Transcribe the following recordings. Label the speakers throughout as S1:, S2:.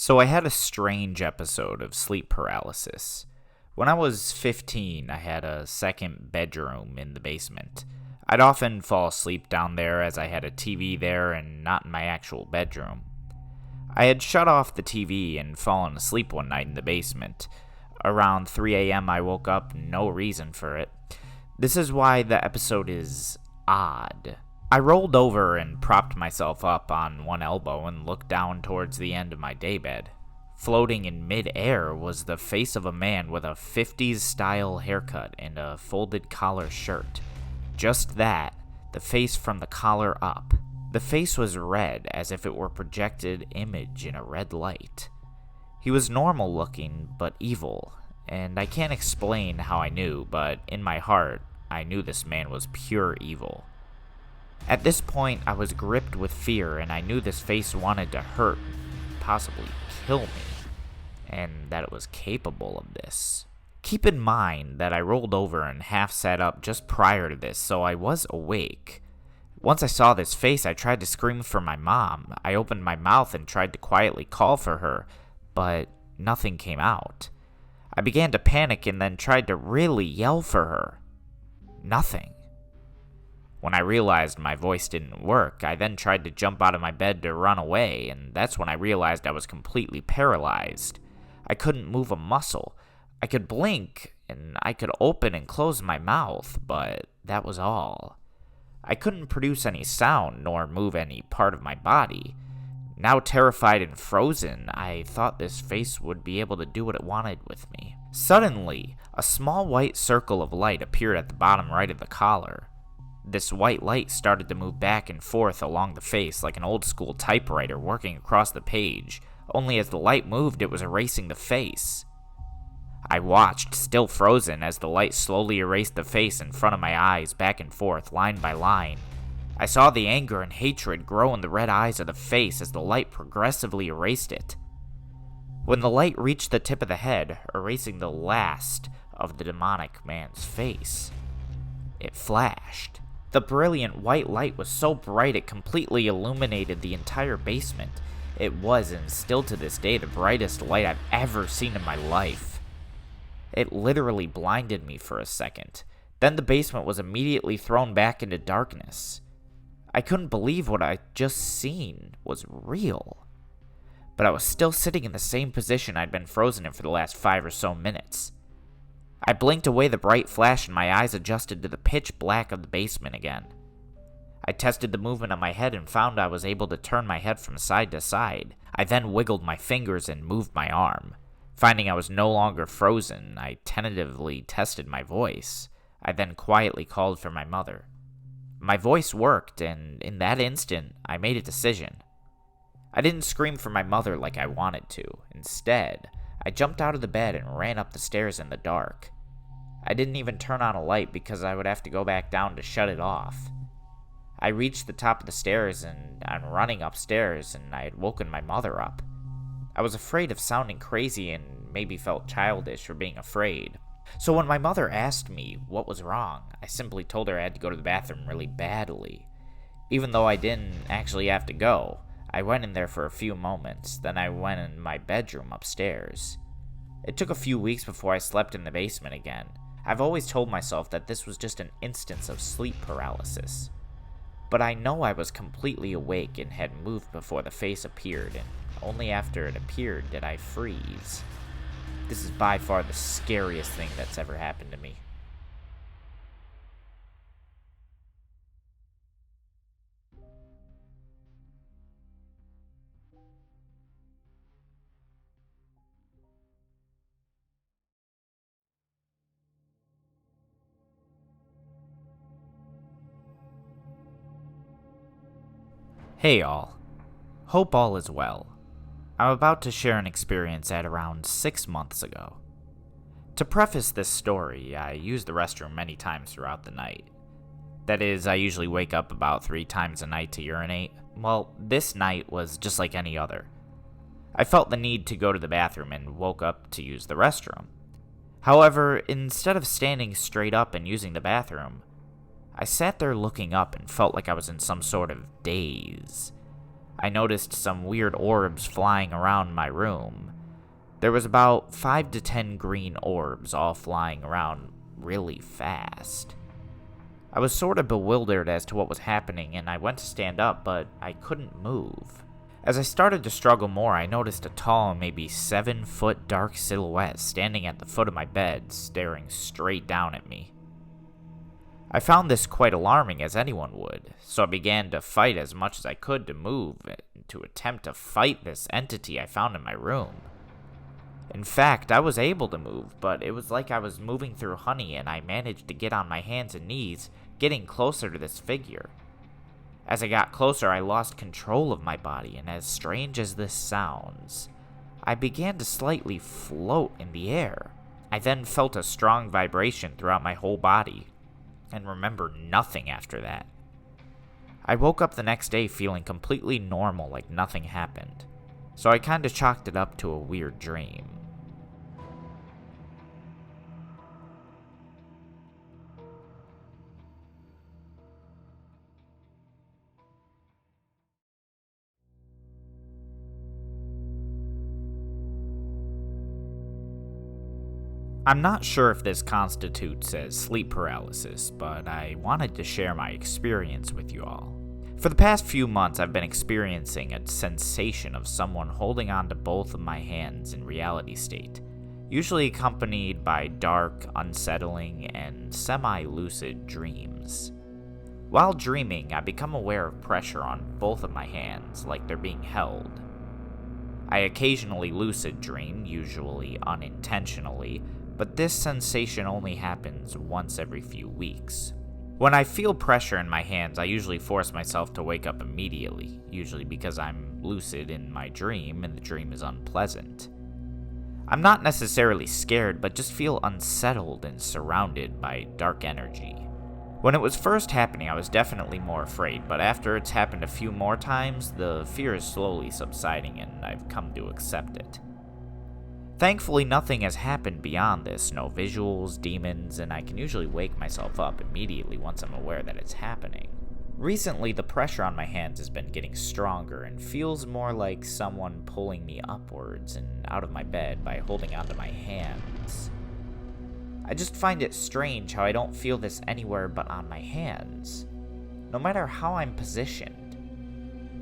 S1: So I had a strange episode of sleep paralysis. When I was 15, I had a second bedroom in the basement. I'd often fall asleep down there as I had a TV there and not in my actual bedroom. I had shut off the TV and fallen asleep one night in the basement. Around 3 a.m. I woke up, no reason for it. This is why the episode is odd. I rolled over and propped myself up on one elbow and looked down towards the end of my daybed. Floating in mid-air was the face of a man with a 50s-style haircut and a folded collar shirt. Just that, the face from the collar up. The face was red, as if it were a projected image in a red light. He was normal-looking, but evil, and I can't explain how I knew, but in my heart, I knew this man was pure evil. At this point, I was gripped with fear, and I knew this face wanted to hurt, possibly kill me, and that it was capable of this. Keep in mind that I rolled over and half sat up just prior to this, so I was awake. Once I saw this face, I tried to scream for my mom. I opened my mouth and tried to quietly call for her, but nothing came out. I began to panic and then tried to really yell for her. Nothing. When I realized my voice didn't work, I then tried to jump out of my bed to run away, and that's when I realized I was completely paralyzed. I couldn't move a muscle. I could blink, and I could open and close my mouth, but that was all. I couldn't produce any sound nor move any part of my body. Now terrified and frozen, I thought this face would be able to do what it wanted with me. Suddenly, a small white circle of light appeared at the bottom right of the collar. This white light started to move back and forth along the face like an old-school typewriter working across the page, only as the light moved it was erasing the face. I watched, still frozen, as the light slowly erased the face in front of my eyes back and forth, line by line. I saw the anger and hatred grow in the red eyes of the face as the light progressively erased it. When the light reached the tip of the head, erasing the last of the demonic man's face, it flashed. The brilliant white light was so bright it completely illuminated the entire basement. It was, and still to this day, the brightest light I've ever seen in my life. It literally blinded me for a second. Then the basement was immediately thrown back into darkness. I couldn't believe what I'd just seen was real. But I was still sitting in the same position I'd been frozen in for the last 5 or so minutes. I blinked away the bright flash and my eyes adjusted to the pitch black of the basement again. I tested the movement of my head and found I was able to turn my head from side to side. I then wiggled my fingers and moved my arm. Finding I was no longer frozen, I tentatively tested my voice. I then quietly called for my mother. My voice worked, and in that instant, I made a decision. I didn't scream for my mother like I wanted to. Instead, I jumped out of the bed and ran up the stairs in the dark. I didn't even turn on a light because I would have to go back down to shut it off. I reached the top of the stairs and I'm running upstairs and I had woken my mother up. I was afraid of sounding crazy and maybe felt childish for being afraid. So when my mother asked me what was wrong, I simply told her I had to go to the bathroom really badly. Even though I didn't actually have to go, I went in there for a few moments, then I went in my bedroom upstairs. It took a few weeks before I slept in the basement again. I've always told myself that this was just an instance of sleep paralysis. But I know I was completely awake and had moved before the face appeared, and only after it appeared did I freeze. This is by far the scariest thing that's ever happened to me. Hey all. Hope all is well. I'm about to share an experience at around 6 months ago. To preface this story, I use the restroom many times throughout the night. That is, I usually wake up about 3 times a night to urinate. Well, this night was just like any other. I felt the need to go to the bathroom and woke up to use the restroom. However, instead of standing straight up and using the bathroom, I sat there looking up and felt like I was in some sort of daze. I noticed some weird orbs flying around my room. There was about 5 to 10 green orbs all flying around really fast. I was sort of bewildered as to what was happening, and I went to stand up, but I couldn't move. As I started to struggle more, I noticed a tall, maybe 7-foot dark silhouette standing at the foot of my bed, staring straight down at me. I found this quite alarming, as anyone would, so I began to fight as much as I could to move, to attempt to fight this entity I found in my room. In fact, I was able to move, but it was like I was moving through honey, and I managed to get on my hands and knees, getting closer to this figure. As I got closer, I lost control of my body, and as strange as this sounds, I began to slightly float in the air. I then felt a strong vibration throughout my whole body, and remember nothing after that. I woke up the next day feeling completely normal, like nothing happened, so I kinda chalked it up to a weird dream. I'm not sure if this constitutes as sleep paralysis, but I wanted to share my experience with you all. For the past few months, I've been experiencing a sensation of someone holding onto both of my hands in reality state, usually accompanied by dark, unsettling, and semi-lucid dreams. While dreaming, I become aware of pressure on both of my hands, like they're being held. I occasionally lucid dream, usually unintentionally, but this sensation only happens once every few weeks. When I feel pressure in my hands, I usually force myself to wake up immediately, usually because I'm lucid in my dream and the dream is unpleasant. I'm not necessarily scared, but just feel unsettled and surrounded by dark energy. When it was first happening, I was definitely more afraid, but after it's happened a few more times, the fear is slowly subsiding and I've come to accept it. Thankfully, nothing has happened beyond this, no visuals, demons, and I can usually wake myself up immediately once I'm aware that it's happening. Recently, the pressure on my hands has been getting stronger and feels more like someone pulling me upwards and out of my bed by holding onto my hands. I just find it strange how I don't feel this anywhere but on my hands, no matter how I'm positioned.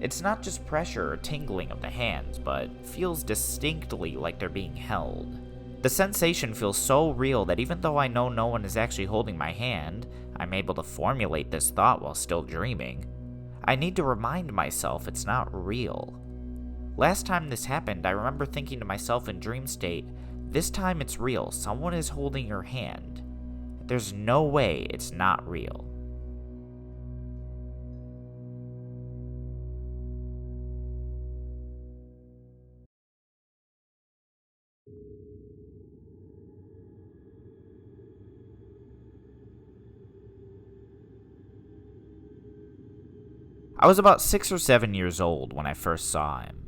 S1: It's not just pressure or tingling of the hands, but feels distinctly like they're being held. The sensation feels so real that even though I know no one is actually holding my hand, I'm able to formulate this thought while still dreaming. I need to remind myself it's not real. Last time this happened, I remember thinking to myself in dream state, this time it's real, someone is holding your hand. There's no way it's not real. I was about 6 or 7 years old when I first saw him.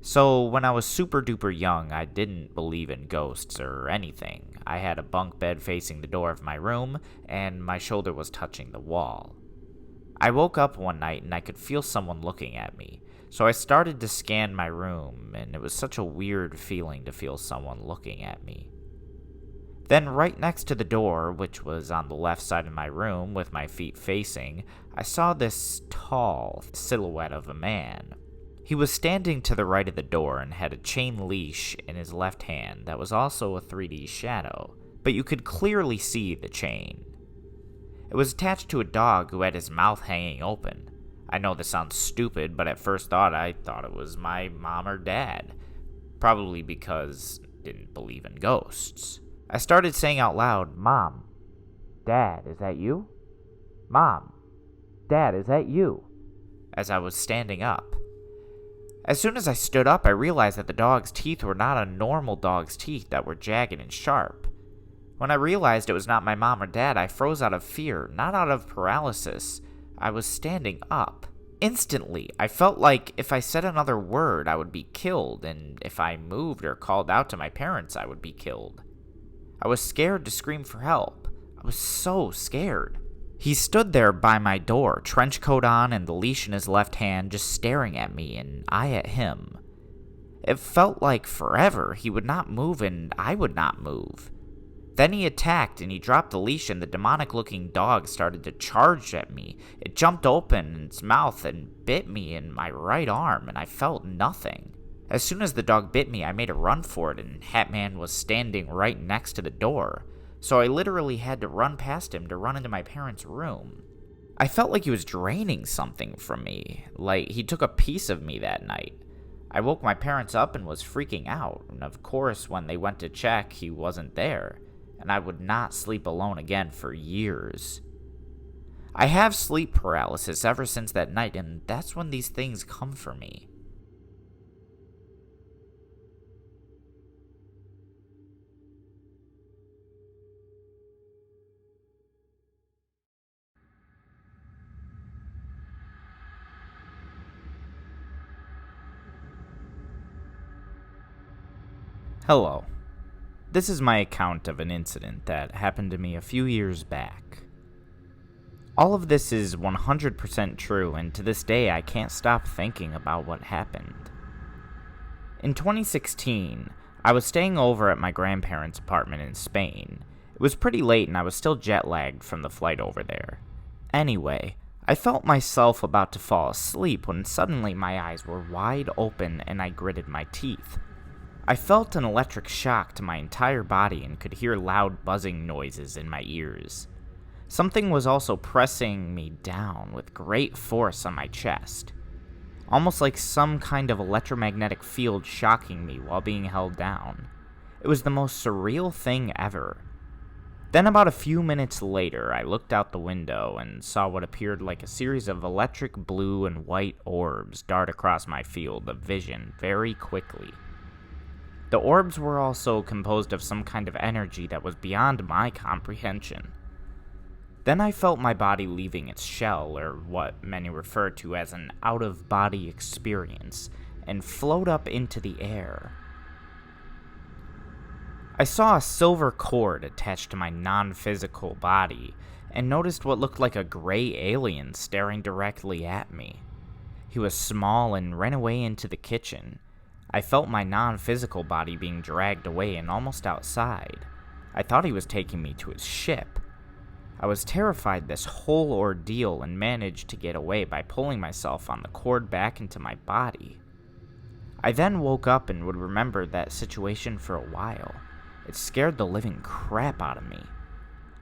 S1: So when I was super duper young, I didn't believe in ghosts or anything. I had a bunk bed facing the door of my room, and my shoulder was touching the wall. I woke up one night and I could feel someone looking at me, so I started to scan my room, and it was such a weird feeling to feel someone looking at me. Then right next to the door, which was on the left side of my room with my feet facing, I saw this tall silhouette of a man. He was standing to the right of the door and had a chain leash in his left hand that was also a 3D shadow, but you could clearly see the chain. It was attached to a dog who had his mouth hanging open. I know this sounds stupid, but at first thought I thought it was my mom or dad, probably because I didn't believe in ghosts. I started saying out loud, "Mom, Dad, is that you? Mom, Dad, is that you?" as I was standing up. As soon as I stood up, I realized that the dog's teeth were not a normal dog's teeth that were jagged and sharp. When I realized it was not my mom or dad, I froze out of fear, not out of paralysis. I was standing up. Instantly, I felt like if I said another word, I would be killed, and if I moved or called out to my parents, I would be killed. I was scared to scream for help. I was so scared. He stood there by my door, trench coat on and the leash in his left hand, just staring at me and I at him. It felt like forever. He would not move and I would not move. Then he attacked and he dropped the leash and the demonic-looking dog started to charge at me. It jumped open in its mouth and bit me in my right arm and I felt nothing. As soon as the dog bit me, I made a run for it and Hatman was standing right next to the door. So I literally had to run past him to run into my parents' room. I felt like he was draining something from me, like he took a piece of me that night. I woke my parents up and was freaking out, and of course when they went to check, he wasn't there, and I would not sleep alone again for years. I have sleep paralysis ever since that night, and that's when these things come for me. Hello. This is my account of an incident that happened to me a few years back. All of this is 100% true, and to this day I can't stop thinking about what happened. In 2016, I was staying over at my grandparents' apartment in Spain. It was pretty late and I was still jet-lagged from the flight over there. Anyway, I felt myself about to fall asleep when suddenly my eyes were wide open and I gritted my teeth. I felt an electric shock to my entire body and could hear loud buzzing noises in my ears. Something was also pressing me down with great force on my chest, almost like some kind of electromagnetic field shocking me while being held down. It was the most surreal thing ever. Then about a few minutes later, I looked out the window and saw what appeared like a series of electric blue and white orbs dart across my field of vision very quickly. The orbs were also composed of some kind of energy that was beyond my comprehension. Then I felt my body leaving its shell, or what many refer to as an out-of-body experience, and float up into the air. I saw a silver cord attached to my non-physical body, and noticed what looked like a gray alien staring directly at me. He was small and ran away into the kitchen. I felt my non-physical body being dragged away and almost outside. I thought he was taking me to his ship. I was terrified this whole ordeal and managed to get away by pulling myself on the cord back into my body. I then woke up and would remember that situation for a while. It scared the living crap out of me.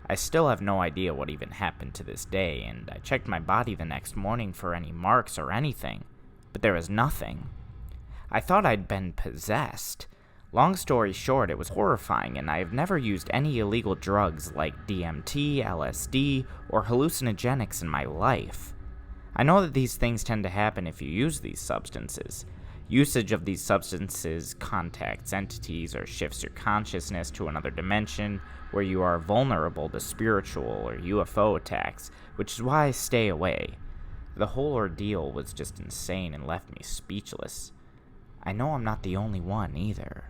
S1: I still have no idea what even happened to this day, and I checked my body the next morning for any marks or anything, but there was nothing. I thought I'd been possessed. Long story short, it was horrifying, and I have never used any illegal drugs like DMT, LSD, or hallucinogenics in my life. I know that these things tend to happen if you use these substances. Usage of these substances contacts entities or shifts your consciousness to another dimension where you are vulnerable to spiritual or UFO attacks, which is why I stay away. The whole ordeal was just insane and left me speechless. I know I'm not the only one either.